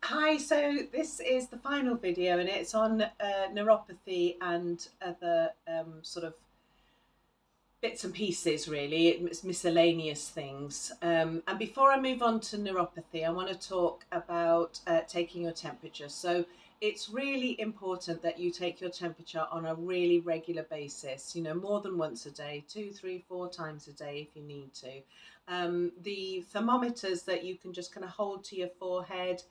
Hi, so this is the final video and it's on neuropathy and other sort of bits and pieces, really. It's miscellaneous things. And before I move on to neuropathy, I want to talk about taking your temperature. So it's really important that you take your temperature on a really regular basis, more than once a day, 2, 3, 4 times a day if you need to. The thermometers that you can just kind of hold to your forehead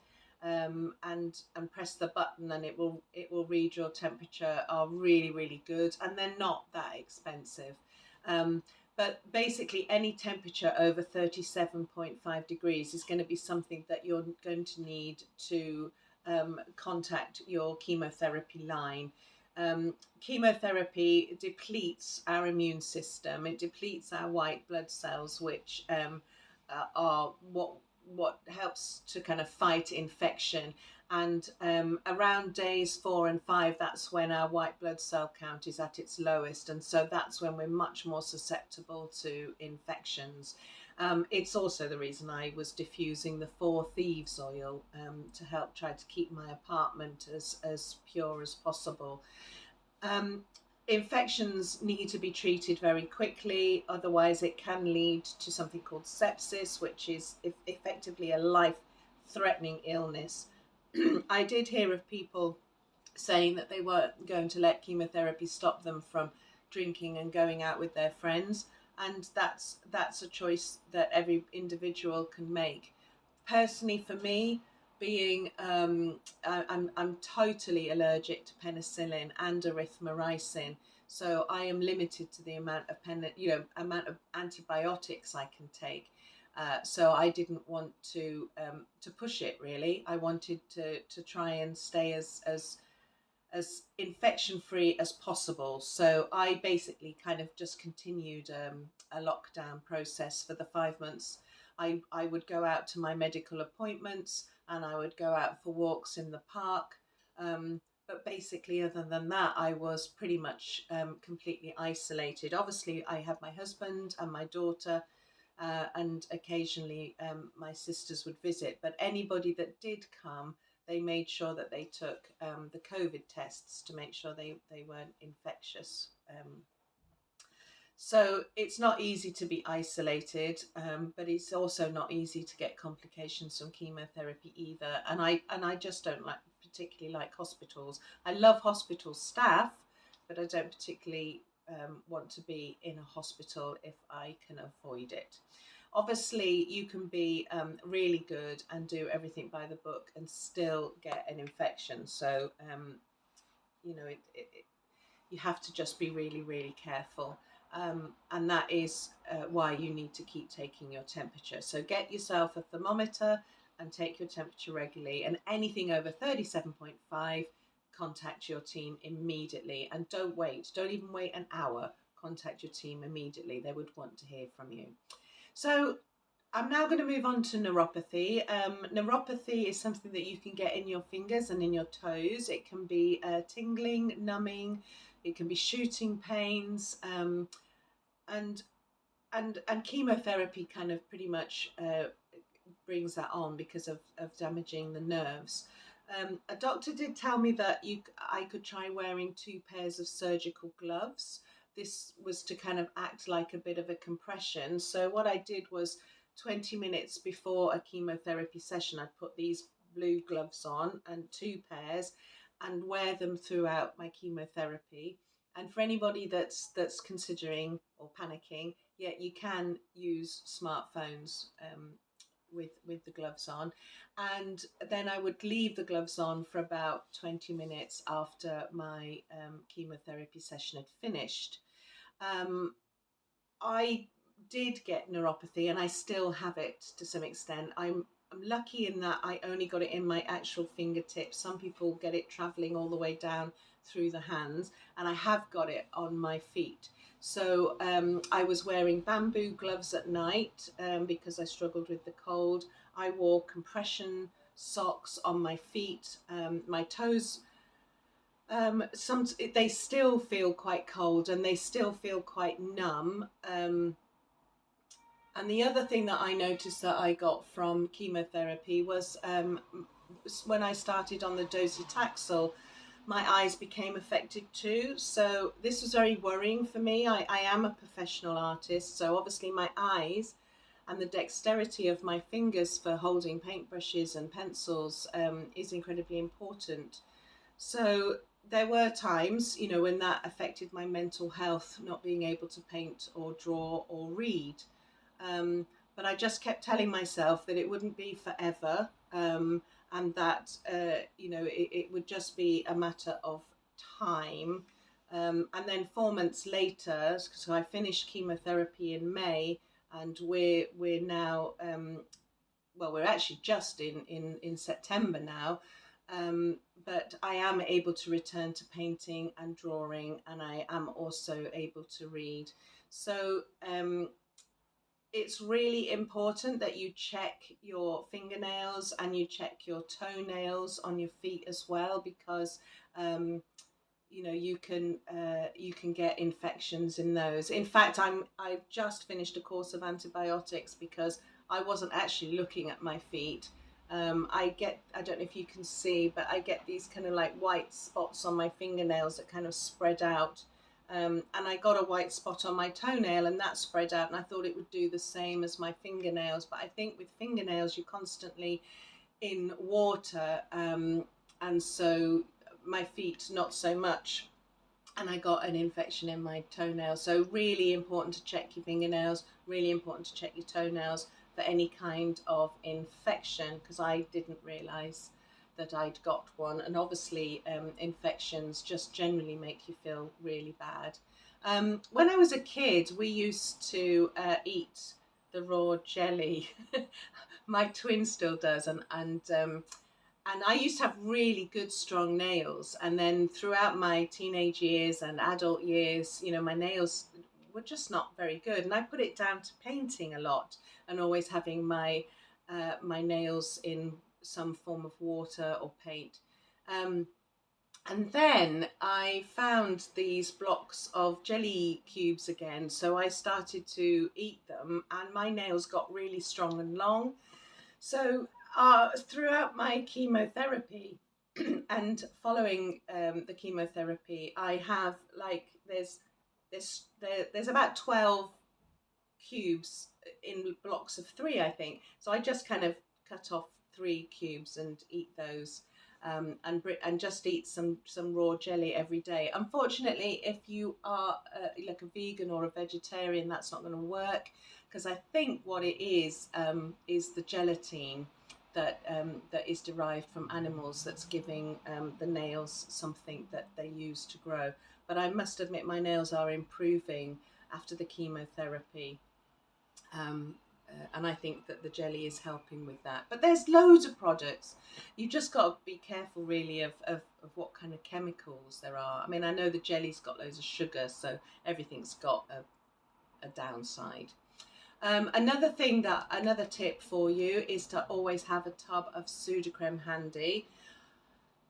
and press the button and it will read your temperature are really good, and they're not that expensive. Um, but basically, any temperature over 37.5 degrees is going to be something that you're going to need to contact your chemotherapy line. Chemotherapy depletes our immune system. It depletes our white blood cells, which are what helps to kind of fight infection. And around days 4 and 5, that's when our white blood cell count is at its lowest, and so that's when we're much more susceptible to infections. It's also the reason I was diffusing the Four Thieves oil to help try to keep my apartment as pure as possible. Um, Infections need to be treated very quickly, otherwise it can lead to something called sepsis, which is effectively a life-threatening illness. I did hear of people saying that they weren't going to let chemotherapy stop them from drinking and going out with their friends, and that's a choice that every individual can make. Personally, for me, being I'm totally allergic to penicillin and erythromycin, so I am limited to the amount of amount of antibiotics I can take. So I didn't want to push it, really. I wanted to try and stay as infection free as possible. So I basically kind of just continued a lockdown process for the 5 months. I would go out to my medical appointments and I would go out for walks in the park. But basically, other than that, I was pretty much completely isolated. Obviously, I had my husband and my daughter, and occasionally my sisters would visit. But anybody that did come, they made sure that they took the COVID tests to make sure they weren't infectious. So it's not easy to be isolated, but it's also not easy to get complications from chemotherapy either. And I just don't particularly like hospitals. I love hospital staff, but I don't particularly want to be in a hospital if I can avoid it. Obviously, you can be really good and do everything by the book and still get an infection. So, you have to just be really careful. And that is why you need to keep taking your temperature. So get yourself a thermometer and take your temperature regularly. And anything over 37.5, contact your team immediately. And don't wait. Don't even wait an hour. Contact your team immediately. They would want to hear from you. So I'm now going to move on to neuropathy. Neuropathy is something that you can get in your fingers and in your toes. It can be tingling, numbing. It can be shooting pains, and chemotherapy kind of pretty much brings that on because of damaging the nerves. A doctor did tell me that I could try wearing 2 pairs of surgical gloves. This was to kind of act like a bit of a compression. So what I did was 20 minutes before a chemotherapy session, I'd put these blue gloves on and 2 pairs and wear them throughout my chemotherapy. And for anybody that's considering or panicking, yeah, you can use smartphones with the gloves on, and then I would leave the gloves on for about 20 minutes after my chemotherapy session had finished. I did get neuropathy, and I still have it to some extent. I'm lucky in that I only got it in my actual fingertips. Some people get it traveling all the way down through the hands, and I have got it on my feet. So I was wearing bamboo gloves at night because I struggled with the cold. I wore compression socks on my feet. My toes, they still feel quite cold and they still feel quite numb. And the other thing that I noticed that I got from chemotherapy was when I started on the docetaxel, my eyes became affected too. So this was very worrying for me. I am a professional artist, so obviously my eyes and the dexterity of my fingers for holding paintbrushes and pencils is incredibly important. So there were times, when that affected my mental health, not being able to paint or draw or read. Um, but I just kept telling myself that it wouldn't be forever, and that it would just be a matter of time. And then 4 months later, so I finished chemotherapy in May, and we're now well, we're actually just in September now. But I am able to return to painting and drawing, and I am also able to read. So it's really important that you check your fingernails and you check your toenails on your feet as well, because um, you can get infections in those. In fact, I've just finished a course of antibiotics because I wasn't actually looking at my feet. I don't know if you can see, but I get these kind of like white spots on my fingernails that kind of spread out. And I got a white spot on my toenail and that spread out, and I thought it would do the same as my fingernails. But I think with fingernails, you're constantly in water, and so my feet not so much, and I got an infection in my toenail. So really important to check your fingernails, really important to check your toenails for any kind of infection, because I didn't realize that I'd got one. And obviously infections just generally make you feel really bad. When I was a kid, we used to eat the raw jelly. My twin still does, and I used to have really good, strong nails. And then throughout my teenage years and adult years, my nails were just not very good. And I put it down to painting a lot and always having my nails in some form of water or paint. Um, and then I found these blocks of jelly cubes again. So I started to eat them, and my nails got really strong and long. So throughout my chemotherapy and following the chemotherapy, I have like there's about 12 cubes in blocks of three, I think. So I just kind of cut off 3 cubes and eat those. And just eat some raw jelly every day. Unfortunately, if you are like a vegan or a vegetarian, that's not going to work, because I think what it is the gelatine that is derived from animals that's giving the nails something that they use to grow. But I must admit, my nails are improving after the chemotherapy. And I think that the jelly is helping with that. But there's loads of products. You just got to be careful, really, of what kind of chemicals there are. I mean, I know the jelly's got loads of sugar, so everything's got a downside. Another tip for you is to always have a tub of Sudocrem handy.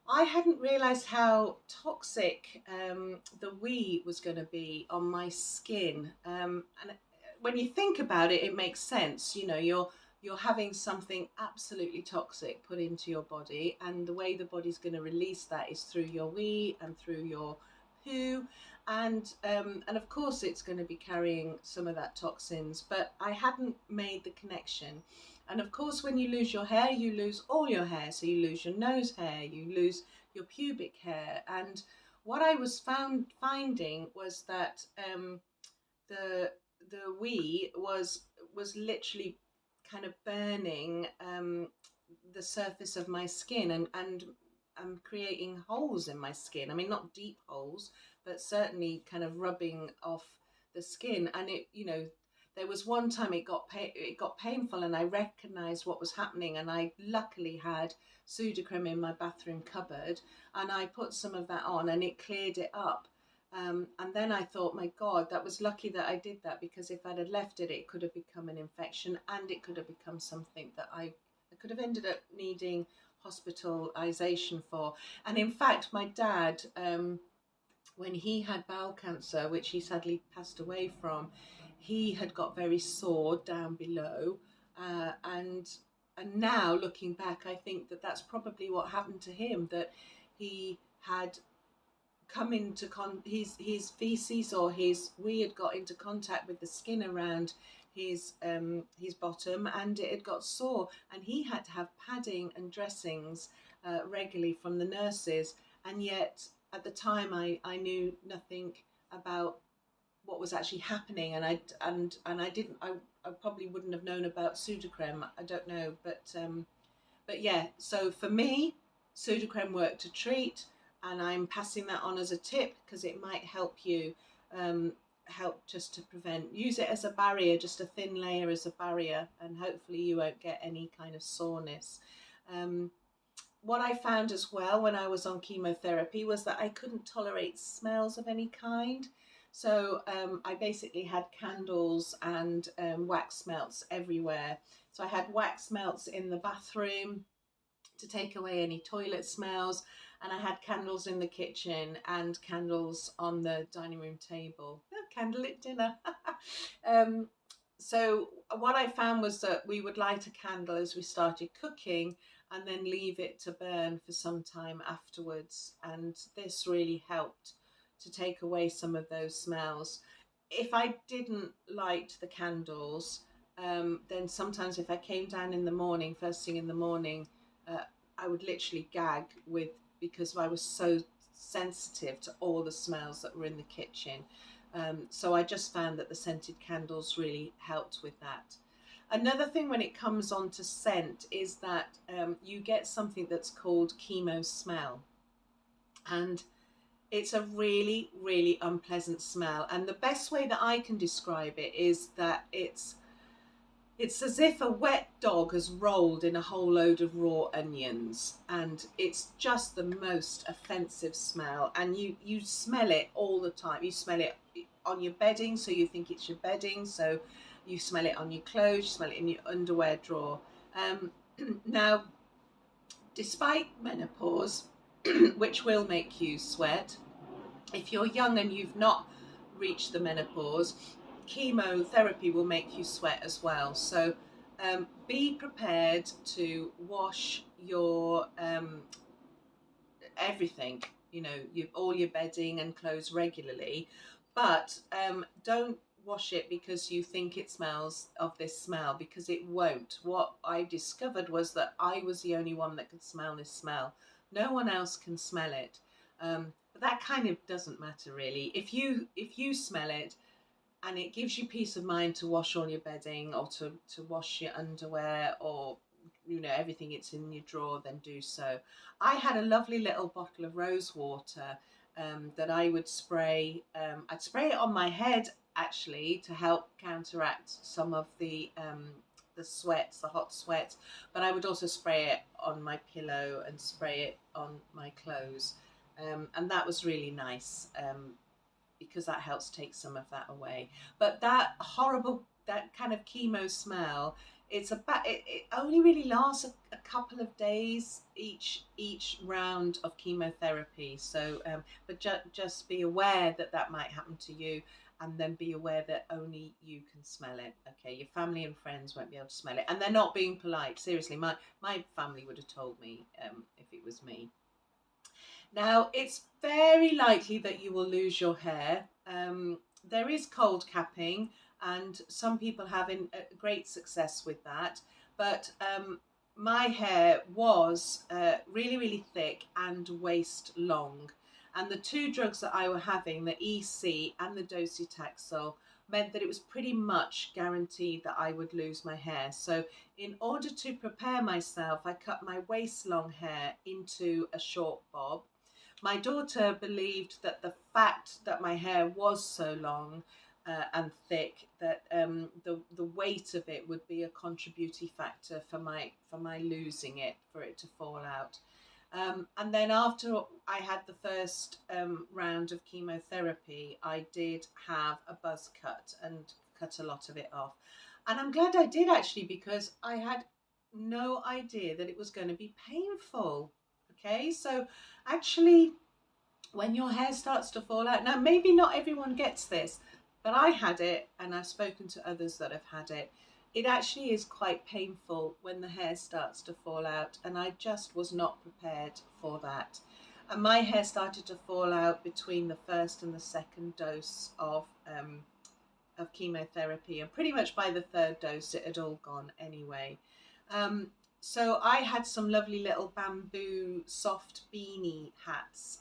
I hadn't realised how toxic the wee was going to be on my skin, and when you think about it, it makes sense. You're having something absolutely toxic put into your body, and the way the body's going to release that is through your wee and through your poo, and of course it's going to be carrying some of that toxins. But I hadn't made the connection. And of course, when you lose your hair, you lose all your hair. So you lose your nose hair, you lose your pubic hair. And what I was finding was that the wee was literally kind of burning the surface of my skin, and creating holes in my skin. I mean, not deep holes, but certainly kind of rubbing off the skin. And there was one time it got painful, and I recognised what was happening. And I luckily had Sudocrem in my bathroom cupboard, and I put some of that on, and it cleared it up. And then I thought, my God, that was lucky that I did that, because if I'd have left it, it could have become an infection, and it could have become something that I could have ended up needing hospitalization for. And in fact, my dad, when he had bowel cancer, which he sadly passed away from, he had got very sore down below, and now looking back, I think that that's probably what happened to him, that he had come into his feces, or we had got into contact with the skin around his bottom, and it had got sore, and he had to have padding and dressings regularly from the nurses. And yet at the time I knew nothing about what was actually happening, and I didn't I probably wouldn't have known about Sudocrem. I don't know, but yeah, so for me, Sudocrem worked to treat, and I'm passing that on as a tip because it might help you, um, help just to prevent. Use it as a barrier, just a thin layer as a barrier, and hopefully you won't get any kind of soreness. Um, what I found as well when I was on chemotherapy was that I couldn't tolerate smells of any kind. So I basically had candles and wax melts everywhere. So I had wax melts in the bathroom to take away any toilet smells, and I had candles in the kitchen and candles on the dining room table. Candlelit dinner. um, so what I found was that we would light a candle as we started cooking, and then leave it to burn for some time afterwards, and this really helped to take away some of those smells. If I didn't light the candles, then sometimes if I came down in the morning, first thing in the morning, uh, I would literally gag with, because I was so sensitive to all the smells that were in the kitchen. So I just found that the scented candles really helped with that. Another thing when it comes on to scent is that you get something that's called chemo smell. And it's a really, really unpleasant smell. And the best way that I can describe it is that it's as if a wet dog has rolled in a whole load of raw onions, and it's just the most offensive smell. And you smell it all the time. You smell it on your bedding, so you think it's your bedding. So you smell it on your clothes, you smell it in your underwear drawer. Now, despite menopause, which will make you sweat, if you're young and you've not reached the menopause, chemotherapy will make you sweat as well. So be prepared to wash your everything, all your bedding and clothes regularly, but don't wash it because you think it smells of this smell, because it won't. What I discovered was that I was the only one that could smell this smell. No one else can smell it. But that kind of doesn't matter really. If you smell it, and it gives you peace of mind to wash all your bedding, or to wash your underwear, or everything it's in your drawer, then do so. I had a lovely little bottle of rose water that I would spray. I'd spray it on my head actually to help counteract some of the sweats, the hot sweats, but I would also spray it on my pillow and spray it on my clothes, and that was really nice. Because that helps take some of that away. But that kind of chemo smell, it only really lasts a couple of days each round of chemotherapy. So, but just be aware that that might happen to you, and then be aware that only you can smell it. Okay, your family and friends won't be able to smell it, and they're not being polite. Seriously, my family would have told me if it was me. Now, it's very likely that you will lose your hair. There is cold capping, and some people having great success with that. But my hair was really, really thick and waist long. And the two drugs that I were having, the EC and the docetaxel, meant that it was pretty much guaranteed that I would lose my hair. So in order to prepare myself, I cut my waist long hair into a short bob. My daughter believed that the fact that my hair was so long and thick, that the weight of it would be a contributing factor for my losing it, for it to fall out. And then after I had the first round of chemotherapy, I did have a buzz cut and cut a lot of it off. And I'm glad I did, actually, because I had no idea that it was going to be painful. Okay, so actually, when your hair starts to fall out, now maybe not everyone gets this, but I had it, and I've spoken to others that have had it. it actually is quite painful when the hair starts to fall out, and I just was not prepared for that. And my hair started to fall out between the first and the second dose of chemotherapy, and pretty much by the third dose, it had all gone anyway. Um, so I had some lovely little bamboo soft beanie hats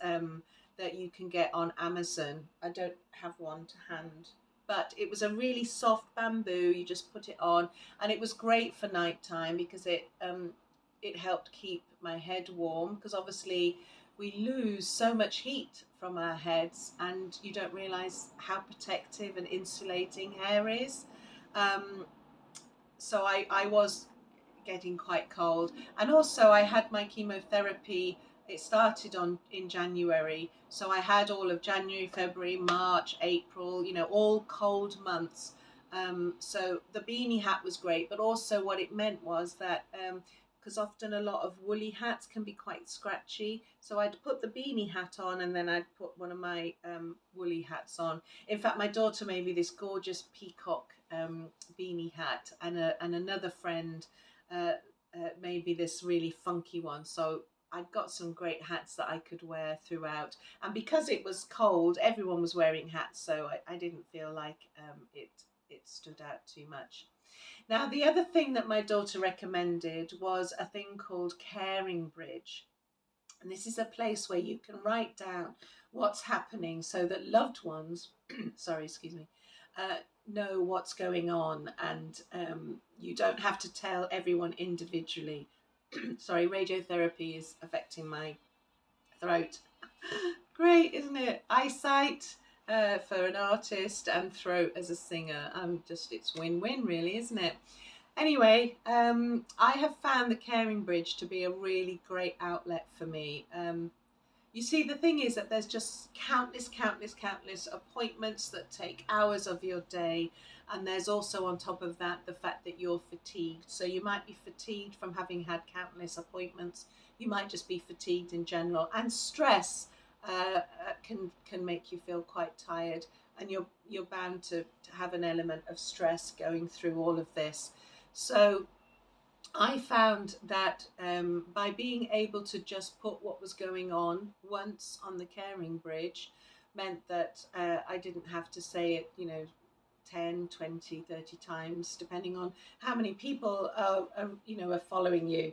that you can get on Amazon. I don't have one to hand, but it was a really soft bamboo. You just put it on, and it was great for nighttime because it helped keep my head warm, because obviously we lose so much heat from our heads, and you don't realize how protective and insulating hair is. Um, so I was getting quite cold, and also I had my chemotherapy. It started on in January, so I had all of January, February, March, April, all cold months. So the beanie hat was great, but also what it meant was that because often a lot of woolly hats can be quite scratchy, so I'd put the beanie hat on, and then I'd put one of my woolly hats on. In fact, my daughter made me this gorgeous peacock beanie hat, and another friend uh, made me this really funky one. So I'd got some great hats that I could wear throughout. And because it was cold, everyone was wearing hats, so I didn't feel like it stood out too much. Now, the other thing that my daughter recommended was a thing called Caring Bridge. And this is a place where you can write down what's happening so that loved ones, sorry, excuse me, uh, know what's going on, and you don't have to tell everyone individually. Sorry, radiotherapy is affecting my throat. Great, isn't it? Eyesight for an artist and throat as a singer. It's win-win, really, isn't it? Anyway, I have found the Caring Bridge to be a really great outlet for me. You see, the thing is that there's just countless appointments that take hours of your day. And there's also, on top of that, the fact that you're fatigued. So you might be fatigued from having had countless appointments. You might just be fatigued in general. And stress can make you feel quite tired. And you're bound to have an element of stress going through all of this. So I found that by being able to just put what was going on once on the Caring Bridge meant that I didn't have to say it, 10, 20, 30 times, depending on how many people are following you.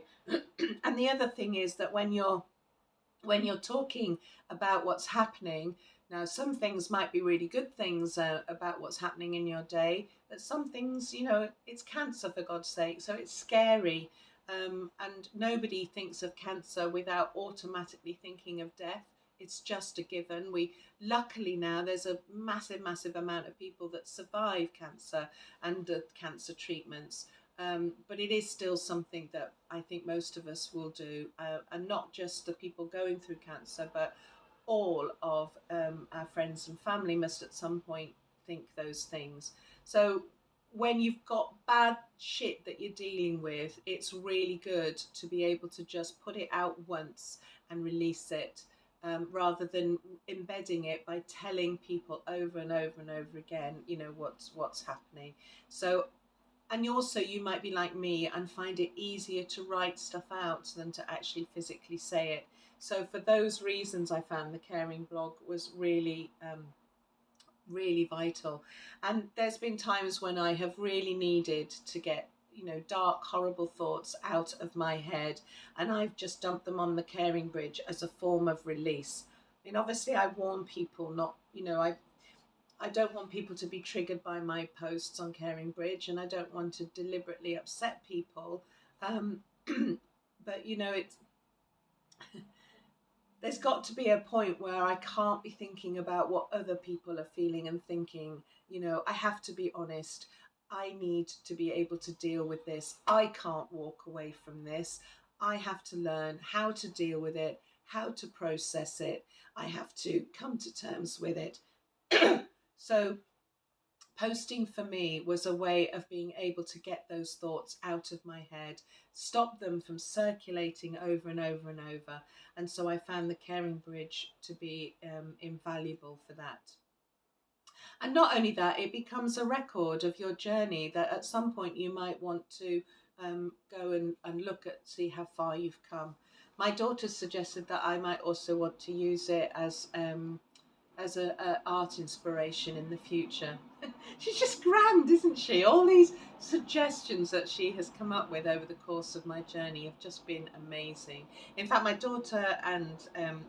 And the other thing is that when you're talking about what's happening, now some things might be really good things about what's happening in your day, but some things, it's cancer, for God's sake, so it's scary. And nobody thinks of cancer without automatically thinking of death. It's just a given. Luckily now, there's a massive amount of people that survive cancer and cancer treatments. But it is still something that I think most of us will do, and not just the people going through cancer, but all of our friends and family must at some point think those things. So when you've got bad shit that you're dealing with, it's really good to be able to just put it out once and release it, rather than embedding it by telling people over and over and over again, what's happening. So, and also you might be like me and find it easier to write stuff out than to actually physically say it. So for those reasons, I found the Caring blog was really vital. And there's been times when I have really needed to get, dark, horrible thoughts out of my head, and I've just dumped them on the Caring Bridge as a form of release. I mean, obviously I warn people not, I don't want people to be triggered by my posts on Caring Bridge, and I don't want to deliberately upset people. But it's there's got to be a point where I can't be thinking about what other people are feeling and thinking. I have to be honest. I need to be able to deal with this. I can't walk away from this. I have to learn how to deal with it, how to process it. I have to come to terms with it. So posting for me was a way of being able to get those thoughts out of my head, stop them from circulating over and over and over. And so I found the Caring Bridge to be invaluable for that. And not only that, it becomes a record of your journey that at some point you might want to go and look at, see how far you've come. My daughter suggested that I might also want to use it as a art inspiration in the future. She's just grand, isn't she? All these suggestions that she has come up with over the course of my journey have just been amazing. In fact, my daughter and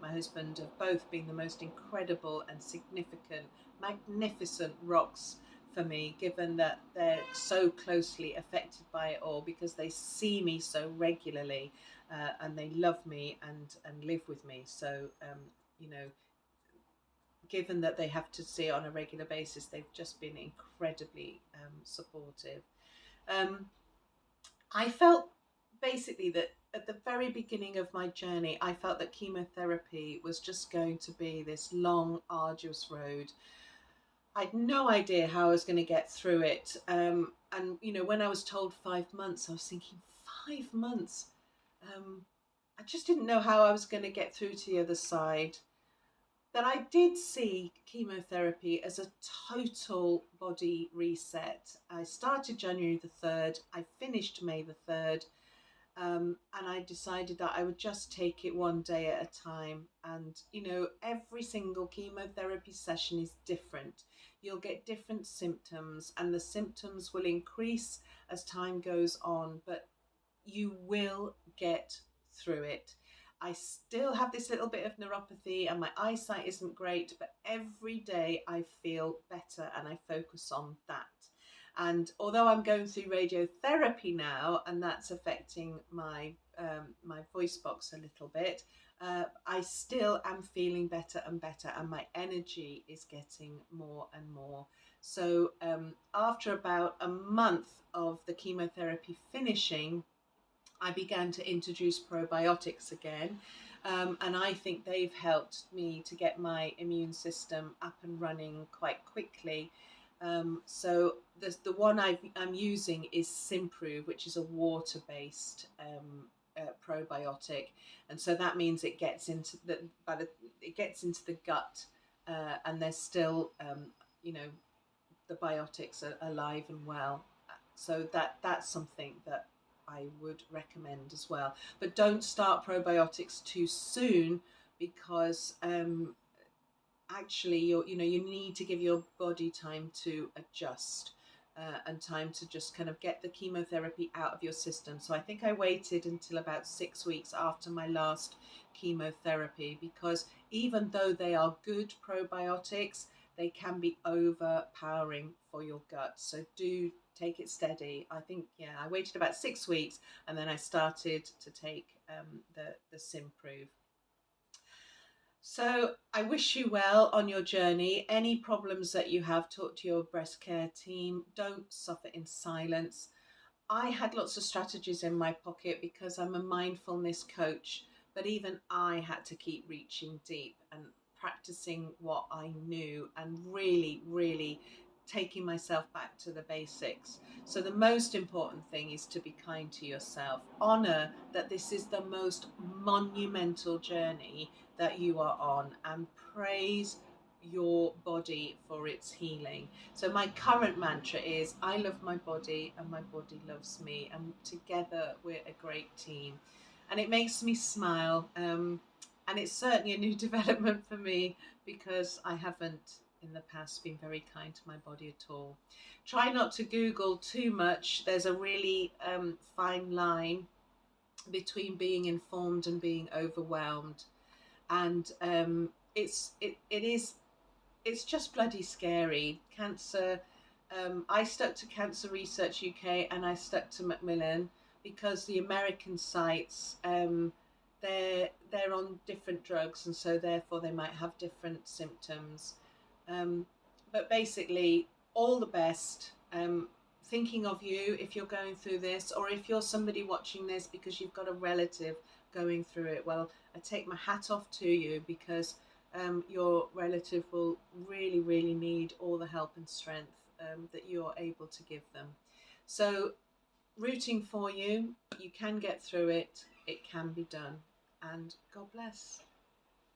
my husband have both been the most incredible and significant, magnificent rocks for me, given that they're so closely affected by it all, because they see me so regularly, and they love me and live with me. So, you know, given that they have to see it on a regular basis, they've just been incredibly supportive. Um, I felt basically that at the very beginning of my journey, I felt that chemotherapy was just going to be this long, arduous road. I had no idea how I was going to get through it. And, you know, when I was told 5 months, I was thinking, 5 months? Um, I just didn't know how I was going to get through to the other side. That I did see chemotherapy as a total body reset. I started January the 3rd, I finished May the 3rd, and I decided that I would just take it one day at a time. And, you know, every single chemotherapy session is different. You'll get different symptoms, and the symptoms will increase as time goes on, but you will get through it. I still have this little bit of neuropathy and my eyesight isn't great, but every day I feel better and I focus on that. And although I'm going through radiotherapy now, and that's affecting my voice box a little bit, I still am feeling better and better, and my energy is getting more and more. So after about a month of the chemotherapy finishing, I began to introduce probiotics again. And I think they've helped me to get my immune system up and running quite quickly. So the one I'm using is Simprove, which is a water-based probiotic, and so that means it gets into it gets into the gut, and there's still you know, the biotics are alive and well. So that's something that I would recommend as well. But don't start probiotics too soon, because actually you need to give your body time to adjust, and time to just kind of get the chemotherapy out of your system. So I think I waited until about 6 weeks after my last chemotherapy, because even though they are good probiotics, they can be overpowering for your gut. So do take it steady. I think, yeah, I waited about 6 weeks and then I started to take the Simprove. So I wish you well on your journey. Any problems that you have, talk to your breast care team. Don't suffer in silence. I had lots of strategies in my pocket because I'm a mindfulness coach, but even I had to keep reaching deep and practicing what I knew and really, really taking myself back to the basics. So the most important thing is to be kind to yourself. Honor that this is the most monumental journey that you are on, and praise your body for its healing. So my current mantra is I love my body and my body loves me, and together we're a great team. And it makes me smile. And it's certainly a new development for me, because I haven't in the past been very kind to my body at all. Try not to Google too much. There's a really fine line between being informed and being overwhelmed. And it's just bloody scary. Cancer. I stuck to Cancer Research UK and I stuck to Macmillan, because the American sites, they're on different drugs, and so therefore they might have different symptoms. Um, but basically, all the best. Thinking of you if you're going through this, or if you're somebody watching this because you've got a relative going through it. Well, I take my hat off to you, because your relative will really, really need all the help and strength that you're able to give them. So, rooting for you. You can get through it. It can be done. And God bless.